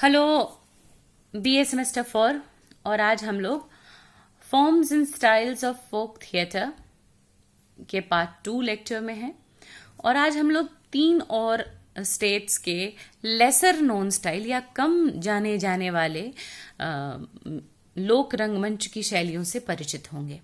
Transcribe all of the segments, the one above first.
Hello BA semester 4। और आज हम लोग forms and styles of folk theatre के पार्ट 2 लेक्चर में हैं। और आज हम लोग 3 और स्टेट्स के लेसर नोन स्टाइल या कम जाने जाने वाले लोक रंगमंच की शैलियों से परिचित होंगे।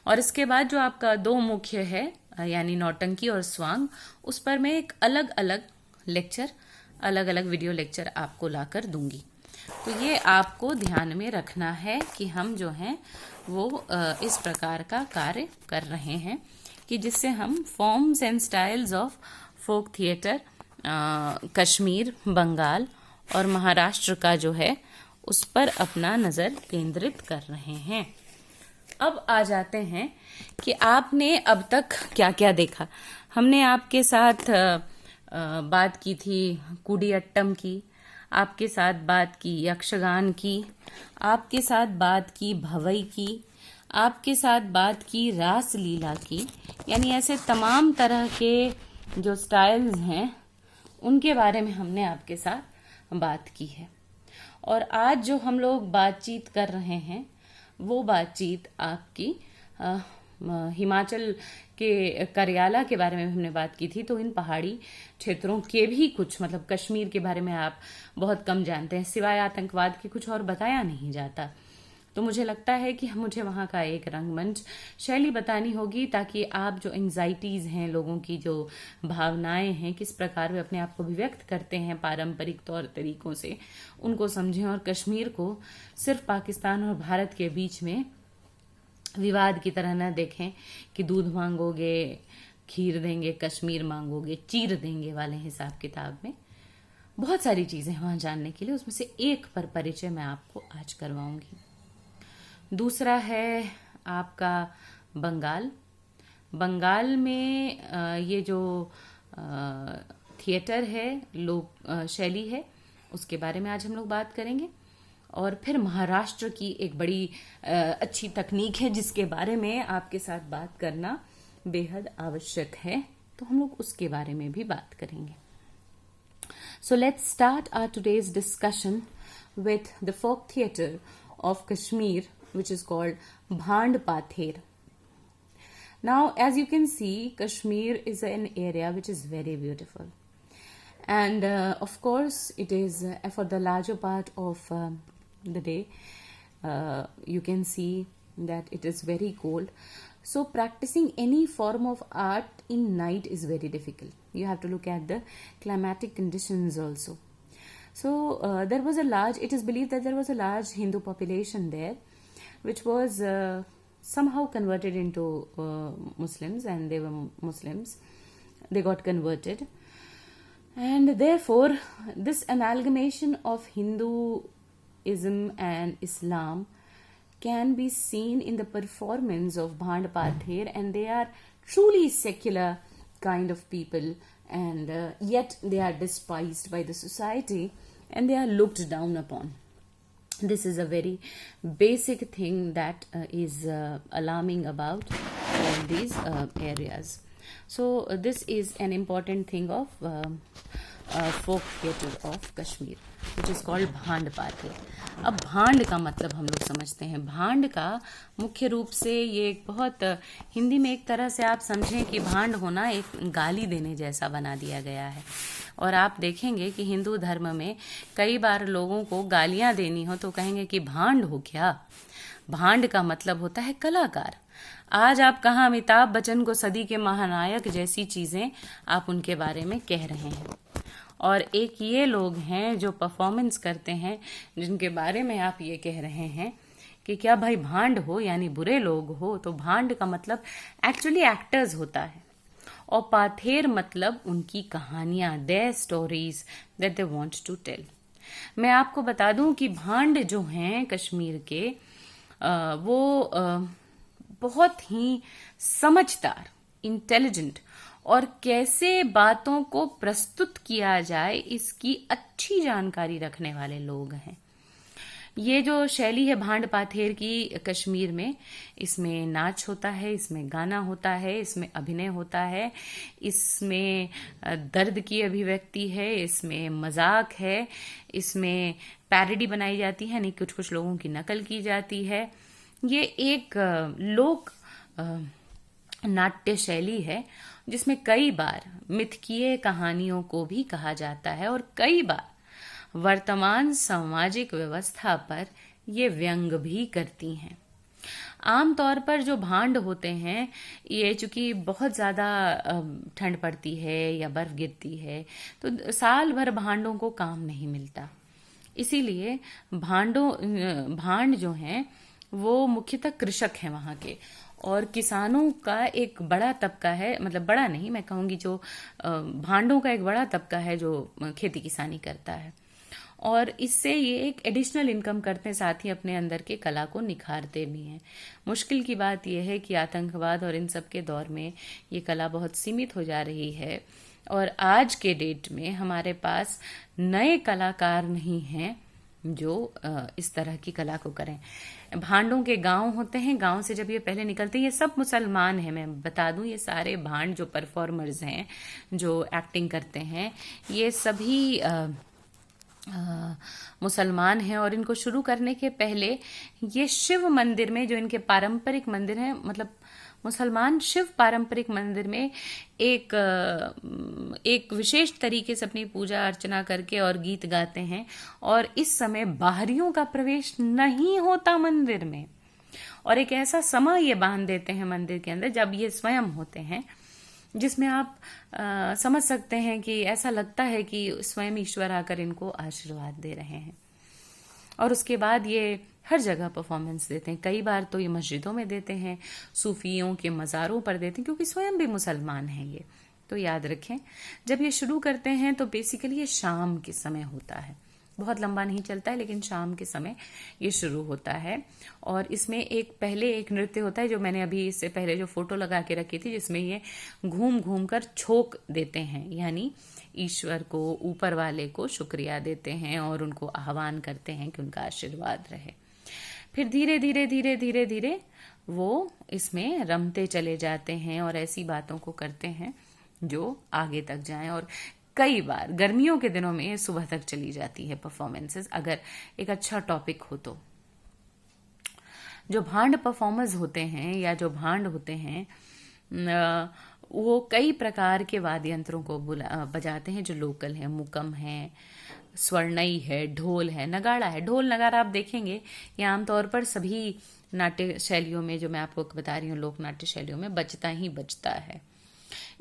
और इसके बाद जो आपका 2 मुख्य है यानी नौटंकी और स्वांग, उस पर मैं एक अलग अलग लेक्चर, अलग अलग वीडियो लेक्चर आपको लाकर दूंगी। तो ये आपको ध्यान में रखना है कि हम जो हैं वो इस प्रकार का कार्य कर रहे हैं कि जिससे हम forms and styles of folk theatre Kashmir, Bengal और महाराष्ट्र का जो है उस पर अपना नज़र केंद्रित कर रहे हैं। अब आ जाते हैं कि आपने अब तक क्या क्या देखा। हमने आपके साथ बात की थी कुडियट्टम की, आपके साथ बात की यक्षगान की, आपके साथ बात की भवई की, आपके साथ बात की रास लीला की, यानी ऐसे तमाम तरह के जो स्टाइल्स हैं उनके बारे में हमने आपके साथ बात की है। और आज जो हम लोग बातचीत कर रहे हैं वो बातचीत आपकी हिमाचल के करियाला के बारे में हमने बात की थी। तो इन पहाड़ी क्षेत्रों के भी कुछ, मतलब कश्मीर के बारे में आप बहुत कम जानते हैं, सिवाय आतंकवाद के कुछ और बताया नहीं जाता। तो मुझे लगता है कि मुझे वहाँ का एक रंगमंच शैली बतानी होगी ताकि आप जो एंजाइटीज हैं, लोगों की जो भावनाएं हैं, किस प्रकार वे अपने आप को अभिव्यक्त करते हैं पारंपरिक तौर तरीकों से, उनको समझें और कश्मीर को सिर्फ पाकिस्तान और भारत के बीच में विवाद की तरह न देखें कि दूध मांगोगे खीर देंगे, कश्मीर मांगोगे चीर देंगे वाले हिसाब किताब में। बहुत सारी चीजें वहां जानने के लिए, उसमें से एक पर परिचय मैं आपको आज करवाऊंगी। दूसरा है आपका बंगाल। बंगाल में ये जो थिएटर है, लोक शैली है, उसके बारे में आज हम लोग बात करेंगे। और फिर महाराष्ट्र की एक बड़ी अच्छी तकनीक है जिसके बारे में आपके साथ बात करना बेहद आवश्यक है, तो हम लोग उसके बारे में भी बात करेंगे। So let's start our today's discussion with the folk theatre of Kashmir which is called Bhand Pather. Now, as you can see, Kashmir is an area which is very beautiful. And of course, it is for the larger part of the day, you can see that it is very cold. So, practicing any form of art in night is very difficult. You have to look at the climatic conditions also. So, it is believed that there was a large Hindu population there, which was somehow converted into Muslims, and they were Muslims. They got converted. And therefore, this amalgamation of Hinduism and Islam can be seen in the performance of Bhand Pather, and they are truly secular kind of people, and yet they are despised by the society and they are looked down upon. This is a very basic thing that is alarming about all these areas. So this is an important thing of folk theatre of Kashmir, which is called भांड पाथे। अब भांड का मतलब हम लोग समझते हैं। भांड का मुख्य रूप से ये एक बहुत, हिंदी में एक तरह से आप समझें कि भांड होना एक गाली देने जैसा बना दिया गया है। और आप देखेंगे कि हिंदू धर्म में कई बार लोगों को गालियां देनी हो तो कहेंगे कि भांड हो क्या। भांड का मतलब होता है कलाकार। आज आप कहाँ अमिताभ बच्चन को सदी के महानायक जैसी चीजें आप उनके बारे में कह रहे हैं, और एक ये लोग हैं जो परफॉर्मेंस करते हैं जिनके बारे में आप ये कह रहे हैं कि क्या भाई भांड हो यानी बुरे लोग हो। तो भांड का मतलब एक्चुअली एक्टर्स होता है, और पाथेर मतलब उनकी कहानियां, their stories that they want to tell. मैं आपको बता दूं कि भांड जो हैं कश्मीर के वो बहुत ही समझदार, इंटेलिजेंट, और कैसे बातों को प्रस्तुत किया जाए इसकी अच्छी जानकारी रखने वाले लोग हैं। ये जो शैली है भांड पाथेर की कश्मीर में, इसमें नाच होता है, इसमें गाना होता है, इसमें अभिनय होता है, इसमें दर्द की अभिव्यक्ति है, इसमें मजाक है, इसमें पैरोडी बनाई जाती है, यानी कुछ कुछ लोगों की नकल की जाती है। ये एक लोक नाट्य शैली है जिसमें कई बार मिथकीय कहानियों को भी कहा जाता है और कई बार वर्तमान सामाजिक व्यवस्था पर ये व्यंग भी करती हैं। आमतौर पर जो भांड होते हैं, ये चूंकि बहुत ज़्यादा ठंड पड़ती है या बर्फ गिरती है तो साल भर भांडों को काम नहीं मिलता, इसीलिए भांड जो हैं वो मुख्यतः कृषक हैं वहाँ के, और किसानों का एक बड़ा तबका है, मतलब बड़ा नहीं मैं कहूँगी, जो भांडों का एक बड़ा तबका है जो खेती किसानी करता है, और इससे ये एक एडिशनल इनकम करते हैं, साथ ही अपने अंदर के कला को निखारते भी हैं। मुश्किल की बात यह है कि आतंकवाद और इन सब के दौर में ये कला बहुत सीमित हो जा रही है, और आज के डेट में हमारे पास नए कलाकार नहीं हैं जो इस तरह की कला को करें। भांडों के गांव होते हैं, गांव से जब ये पहले निकलते हैं, ये सब मुसलमान हैं, मैं बता दूं, ये सारे भांड जो परफॉर्मर्स हैं, जो एक्टिंग करते हैं, ये सभी मुसलमान हैं, और इनको शुरू करने के पहले ये शिव मंदिर में, जो इनके पारंपरिक मंदिर हैं, मतलब मुसलमान शिव पारंपरिक मंदिर में एक विशेष तरीके से अपनी पूजा अर्चना करके और गीत गाते हैं, और इस समय बाहरियों का प्रवेश नहीं होता मंदिर में, और एक ऐसा समय ये बांध देते हैं मंदिर के अंदर जब ये स्वयं होते हैं, जिसमें आप समझ सकते हैं कि ऐसा लगता है कि स्वयं ईश्वर आकर इनको आशीर्वाद दे रहे हैं। और उसके बाद ये हर जगह परफॉर्मेंस देते हैं, कई बार तो ये मस्जिदों में देते हैं, सूफियों के मज़ारों पर देते हैं, क्योंकि स्वयं भी मुसलमान हैं ये। तो याद रखें, जब ये शुरू करते हैं तो बेसिकली ये शाम के समय होता है, बहुत लंबा नहीं चलता है, लेकिन शाम के समय ये शुरू होता है। और इसमें पहले एक नृत्य होता है जो मैंने अभी इससे पहले जो फोटो लगा के रखी थी, जिसमें ये घूम घूम कर छोक देते हैं, यानी ईश्वर को, ऊपर वाले को शुक्रिया देते हैं और उनको आह्वान करते हैं कि उनका आशीर्वाद रहे। फिर धीरे धीरे धीरे धीरे धीरे वो इसमें रमते चले जाते हैं और ऐसी बातों को करते हैं जो आगे तक जाएं, और कई बार गर्मियों के दिनों में सुबह तक चली जाती है परफॉर्मेंसेस, अगर एक अच्छा टॉपिक हो तो। जो भांड परफॉर्मर्स होते हैं या जो भांड होते हैं, वो कई प्रकार के वाद्य यंत्रों को बजाते हैं जो लोकल हैं। मुकम है, स्वर्णई है, ढोल है, नगाड़ा है। ढोल नगाड़ा आप देखेंगे ये आमतौर पर सभी नाट्य शैलियों में, जो मैं आपको बता रही हूँ लोक नाट्य शैलियों में, बजता ही बजता है।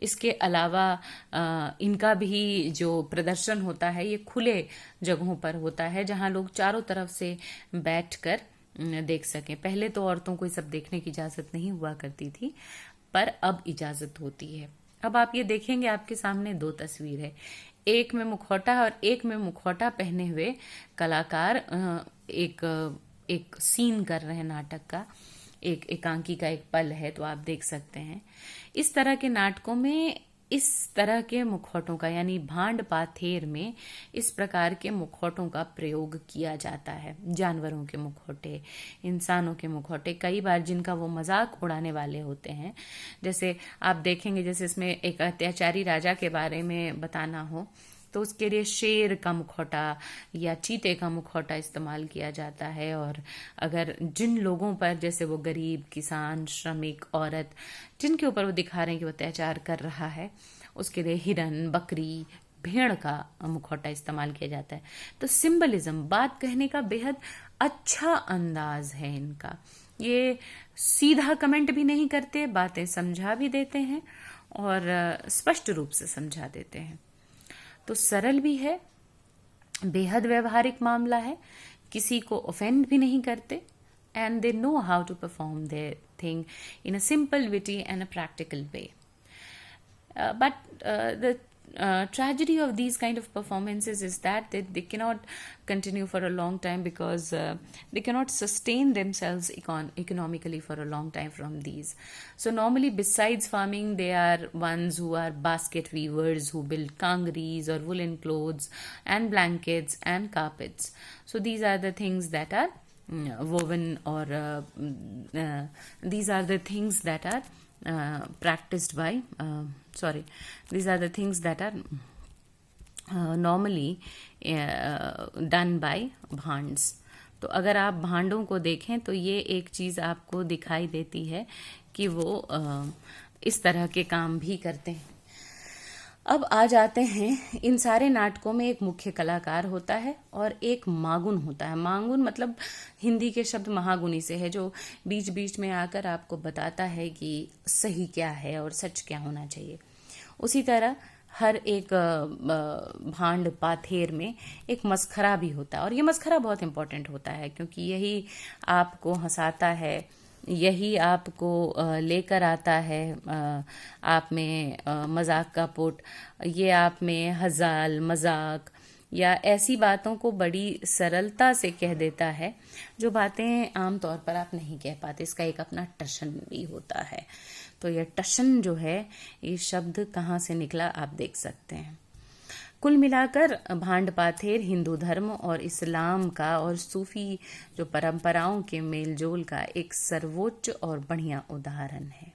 इसके अलावा इनका भी जो प्रदर्शन होता है ये खुले जगहों पर होता है, जहां लोग चारों तरफ से बैठकर देख सकें। पहले तो औरतों को ये सब देखने की इजाजत नहीं हुआ करती थी, पर अब इजाजत होती है। अब आप ये देखेंगे, आपके सामने दो तस्वीर है, एक में मुखौटा और एक में मुखौटा पहने हुए कलाकार एक सीन कर रहे हैं नाटक का, एक एकांकी का एक पल है, तो आप देख सकते हैं। इस तरह के नाटकों में इस तरह के मुखौटों का, यानी भांड पाथेर में इस प्रकार के मुखौटों का प्रयोग किया जाता है। जानवरों के मुखौटे, इंसानों के मुखौटे, कई बार जिनका वो मजाक उड़ाने वाले होते हैं। जैसे आप देखेंगे, जैसे इसमें एक अत्याचारी राजा के बारे में बताना हो तो उसके लिए शेर का मुखौटा या चीते का मुखौटा इस्तेमाल किया जाता है। और अगर जिन लोगों पर, जैसे वो गरीब, किसान, श्रमिक, औरत, जिनके ऊपर वो दिखा रहे हैं कि वो अत्याचार कर रहा है, उसके लिए हिरन, बकरी, भेड़ का मुखौटा इस्तेमाल किया जाता है। तो सिंबलिज्म, बात कहने का बेहद अच्छा अंदाज है इनका। ये सीधा कमेंट भी नहीं करते, बातें समझा भी देते हैं और स्पष्ट रूप से समझा देते हैं। तो सरल भी है, बेहद व्यवहारिक मामला है, किसी को ऑफेंड भी नहीं करते, and they know how to perform their thing in a simple, witty and a practical way. But the tragedy of these kind of performances is that they cannot continue for a long time because they cannot sustain themselves economically for a long time from these. So normally besides farming, they are ones who are basket weavers, who build kangris or woolen clothes and blankets and carpets. So these are the things that are woven, or these are the things that are practiced by these are the things that are normally done by भांड्स. तो अगर आप भांडों को देखें तो ये एक चीज़ आपको दिखाई देती है कि वो इस तरह के काम भी करते हैं. अब आ जाते हैं, इन सारे नाटकों में एक मुख्य कलाकार होता है और एक मागुन होता है. मागुन मतलब हिंदी के शब्द महागुनी से है, जो बीच बीच में आकर आपको बताता है कि सही क्या है और सच क्या होना चाहिए. उसी तरह हर एक भांड पाथेर में एक मस्खरा भी होता है, और ये मस्खरा बहुत इंपॉर्टेंट होता है क्योंकि यही आपको हंसाता है, यही आपको लेकर आता है आप में मजाक का पुट, ये आप में हजाल मजाक या ऐसी बातों को बड़ी सरलता से कह देता है जो बातें आमतौर पर आप नहीं कह पाते. इसका एक अपना टशन भी होता है. तो यह टशन जो है, ये शब्द कहाँ से निकला आप देख सकते हैं. कुल मिलाकर भांड पाथेर हिंदू धर्म और इस्लाम का और सूफी जो परंपराओं के मेलजोल का एक सर्वोच्च और बढ़िया उदाहरण है.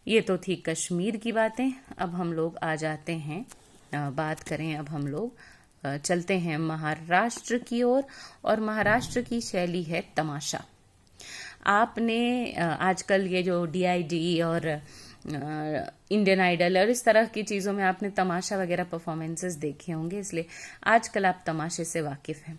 ये तो थी कश्मीर की बातें. अब हम लोग आ जाते हैं, बात करें, अब हम लोग चलते हैं महाराष्ट्र की ओर, और महाराष्ट्र की शैली है तमाशा. आपने आजकल ये जो DID और इंडियन आइडल और इस तरह की चीज़ों में आपने तमाशा वगैरह परफॉर्मेंसेस देखे होंगे, इसलिए आजकल आप तमाशे से वाकिफ़ हैं.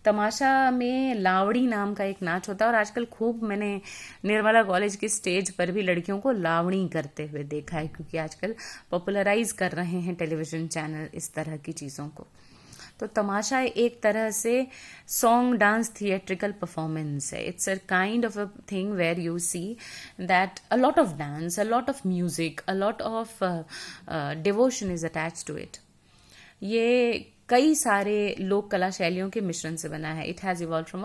तमाशा में लावड़ी नाम का एक नाच होता है, और आजकल खूब मैंने निर्मला कॉलेज की स्टेज पर भी लड़कियों को लावणी करते हुए देखा है, क्योंकि आजकल पॉपुलराइज कर रहे हैं टेलीविजन चैनल इस तरह की चीज़ों को. तो तमाशा एक तरह से सॉन्ग डांस थिएट्रिकल परफॉर्मेंस है. It's a kind of a thing where you see that a lot of dance, a lot of music, a lot of devotion is attach to it. ये कई सारे लोक कला शैलियों के मिश्रण से बना है. It has evolve from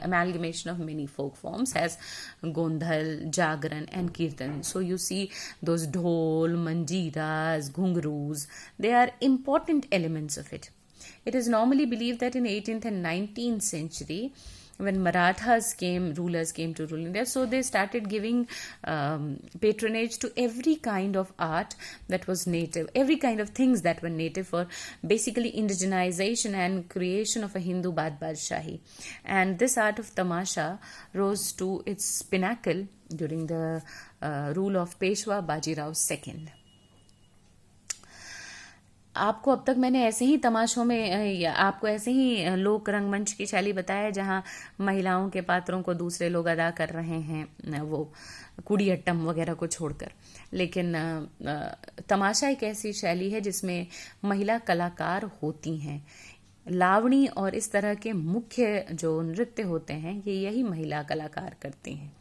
amalgamation of many folk forms as Gondhal, Jagran and kirtan. So you see those dhol, manjiras, ghungroos, they are important elements of it. It is normally believed that in 18th and 19th century, when rulers came to rule India, so they started giving patronage to every kind of art that was native, every kind of things that were native, for basically indigenization and creation of a Hindu Badshaahi. And this art of tamasha rose to its pinnacle during the rule of Peshwa Bajirao II. आपको अब तक मैंने ऐसे ही तमाशों में, आपको ऐसे ही लोक रंगमंच की शैली बताया जहां महिलाओं के पात्रों को दूसरे लोग अदा कर रहे हैं, वो कुड़ियट्टम वगैरह को छोड़कर. लेकिन तमाशा एक ऐसी शैली है जिसमें महिला कलाकार होती हैं. लावणी और इस तरह के मुख्य जो नृत्य होते हैं, ये यही महिला कलाकार करती हैं.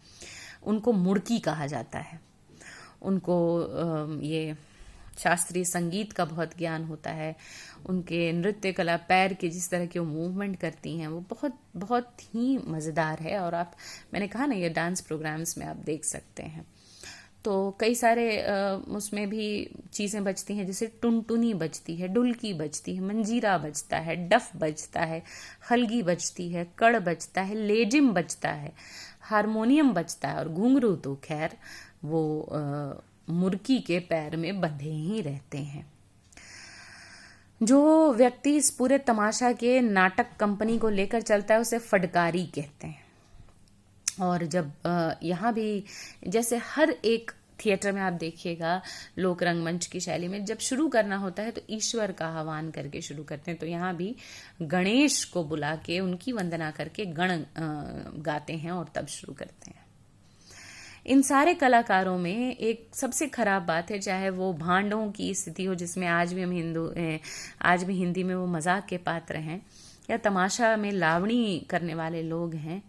उनको मुड़की कहा जाता है. उनको ये शास्त्रीय संगीत का बहुत ज्ञान होता है. उनके नृत्य कला, पैर के जिस तरह की वो मूवमेंट करती हैं, वो बहुत बहुत ही मज़ेदार है. और मैंने कहा ना, ये डांस प्रोग्राम्स में आप देख सकते हैं. तो कई सारे उसमें भी चीज़ें बजती हैं, जैसे टुनटुनी बजती है, डुलकी बजती है, मंजीरा बजता है, डफ बजता है, हलगी बजती है, कड़ बजता है, लेजिम बजता है, हारमोनियम बजता है, और घुंघरू तो खैर वो मुर्की के पैर में बंधे ही रहते हैं. जो व्यक्ति इस पूरे तमाशा के नाटक कंपनी को लेकर चलता है, उसे फटकारी कहते हैं. और जब यहाँ भी जैसे हर एक थिएटर में आप देखिएगा, लोक रंगमंच की शैली में जब शुरू करना होता है तो ईश्वर का आह्वान करके शुरू करते हैं. तो यहाँ भी गणेश को बुला के उनकी वंदना करके गण गाते हैं और तब शुरू करते हैं. इन सारे कलाकारों में एक सबसे खराब बात है, चाहे वो भांडों की स्थिति हो जिसमें आज भी हिंदी में वो मजाक के पात्र हैं, या तमाशा में लावणी करने वाले लोग हैं,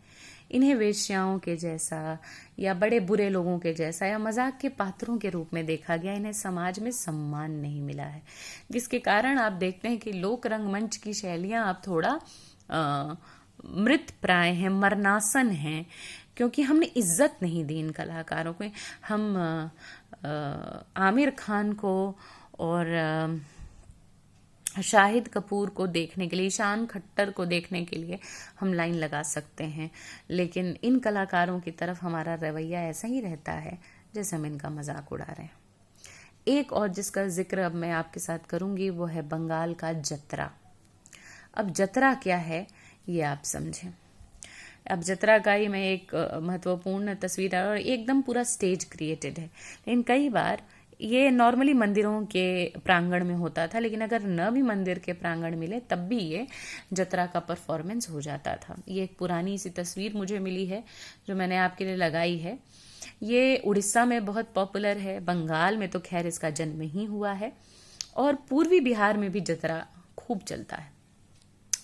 इन्हें वेश्याओं के जैसा या बड़े बुरे लोगों के जैसा या मजाक के पात्रों के रूप में देखा गया। इन्हें समाज में सम्मान नहीं मिला है, जिसके कारण आप देखते हैं कि लोक रंगमंच की शैलियां अब थोड़ा मृत प्राय हैं, मरनासन हैं, क्योंकि हमने इज्जत नहीं दी इन कलाकारों को। हम आमिर खान को और शाहिद कपूर को देखने के लिए, ईशान खट्टर को देखने के लिए हम लाइन लगा सकते हैं, लेकिन इन कलाकारों की तरफ हमारा रवैया ऐसा ही रहता है जैसे हम इनका मजाक उड़ा रहे हैं। एक और जिसका जिक्र अब मैं आपके साथ करूंगी वो है बंगाल का जतरा। अब जतरा क्या है ये आप समझें। अब जतरा का ही मैं एक महत्वपूर्ण तस्वीर और एकदम पूरा स्टेज क्रिएटेड है, लेकिन कई बार ये नॉर्मली मंदिरों के प्रांगण में होता था, लेकिन अगर न भी मंदिर के प्रांगण मिले तब भी ये जतरा का परफॉर्मेंस हो जाता था। ये एक पुरानी सी तस्वीर मुझे मिली है जो मैंने आपके लिए लगाई है। ये उड़ीसा में बहुत पॉपुलर है, बंगाल में तो खैर इसका जन्म ही हुआ है, और पूर्वी बिहार में भी जतरा खूब चलता है,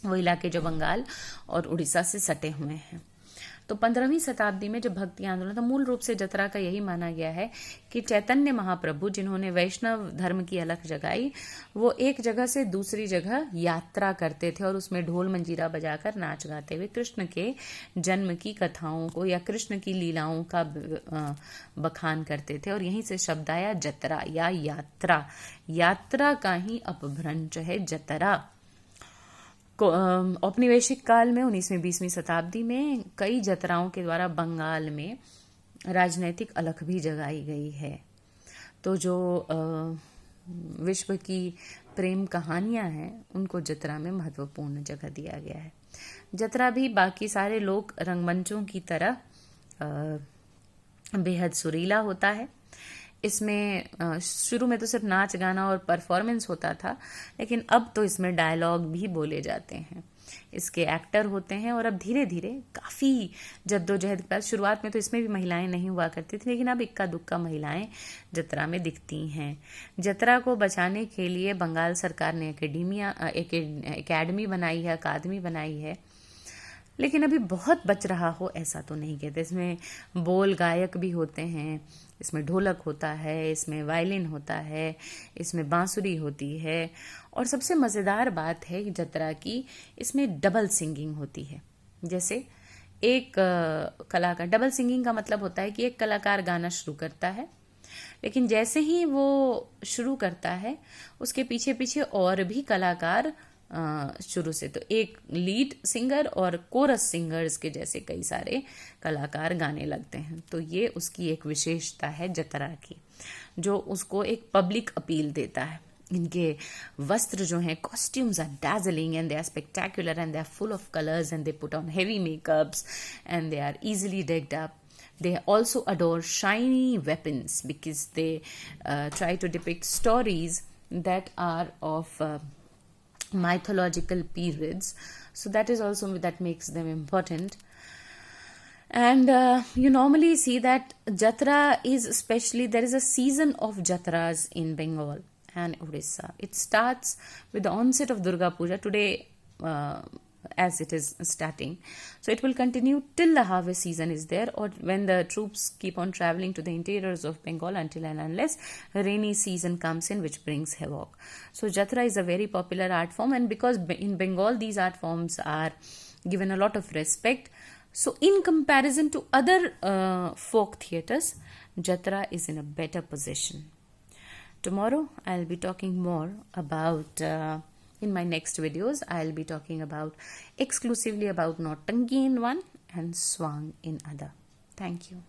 वो इलाके जो बंगाल और उड़ीसा से सटे हुए हैं। तो 15वीं शताब्दी में जो भक्ति आंदोलन था, मूल रूप से जतरा का यही माना गया है कि चैतन्य महाप्रभु जिन्होंने वैष्णव धर्म की अलख जगाई, वो एक जगह से दूसरी जगह यात्रा करते थे और उसमें ढोल मंजीरा बजाकर नाच गाते हुए कृष्ण के जन्म की कथाओं को या कृष्ण की लीलाओं का बखान करते थे, और यहीं से शब्द आया जतरा या यात्रा। यात्रा का ही अपभ्रंश है जतरा। औपनिवेशिक काल में 19वीं 20वीं शताब्दी में कई जतराओं के द्वारा बंगाल में राजनैतिक अलख भी जगाई गई है। तो जो विश्व की प्रेम कहानियां हैं उनको जतरा में महत्वपूर्ण जगह दिया गया है। जतरा भी बाकी सारे लोक रंगमंचों की तरह बेहद सुरीला होता है। इसमें शुरू में तो सिर्फ नाच गाना और परफॉर्मेंस होता था, लेकिन अब तो इसमें डायलॉग भी बोले जाते हैं, इसके एक्टर होते हैं, और अब धीरे धीरे काफ़ी जद्दोजहद के बाद, शुरुआत में तो इसमें भी महिलाएं नहीं हुआ करती थी, लेकिन अब इक्का दुक्का महिलाएं जतरा में दिखती हैं। जतरा को बचाने के लिए बंगाल सरकार ने एकेडमी बनाई है, अकादमी बनाई है, लेकिन अभी बहुत बच रहा हो ऐसा तो नहीं कहते। इसमें बोल गायक भी होते हैं, इसमें ढोलक होता है, इसमें वायलिन होता है, इसमें बांसुरी होती है, और सबसे मज़ेदार बात है जतरा की, इसमें डबल सिंगिंग होती है। जैसे एक कलाकार, डबल सिंगिंग का मतलब होता है कि एक कलाकार गाना शुरू करता है, लेकिन जैसे ही वो शुरू करता है उसके पीछे पीछे और भी कलाकार शुरू से, तो एक लीड सिंगर और कोरस सिंगर्स के जैसे कई सारे कलाकार गाने लगते हैं। तो ये उसकी एक विशेषता है जतरा की, जो उसको एक पब्लिक अपील देता है। इनके वस्त्र जो हैं, costumes are dazzling and they are spectacular and they are full of colors and they put on heavy makeups and they are easily decked up. They also adore shiny weapons because they try to depict stories that are of mythological periods, so that is also that makes them important. And you normally see that jatra is, especially there is a season of jatras in Bengal and Odisha. It starts with the onset of Durga Puja today, as it is starting, so it will continue till the harvest season is there, or when the troops keep on traveling to the interiors of Bengal until and unless rainy season comes in, which brings havoc. So jatra is a very popular art form, and because in Bengal these art forms are given a lot of respect, so in comparison to other folk theatres, jatra is in a better position. Tomorrow I'll be talking more about in my next videos, I'll be talking about exclusively about Nautanki in one and Swang in other. Thank you.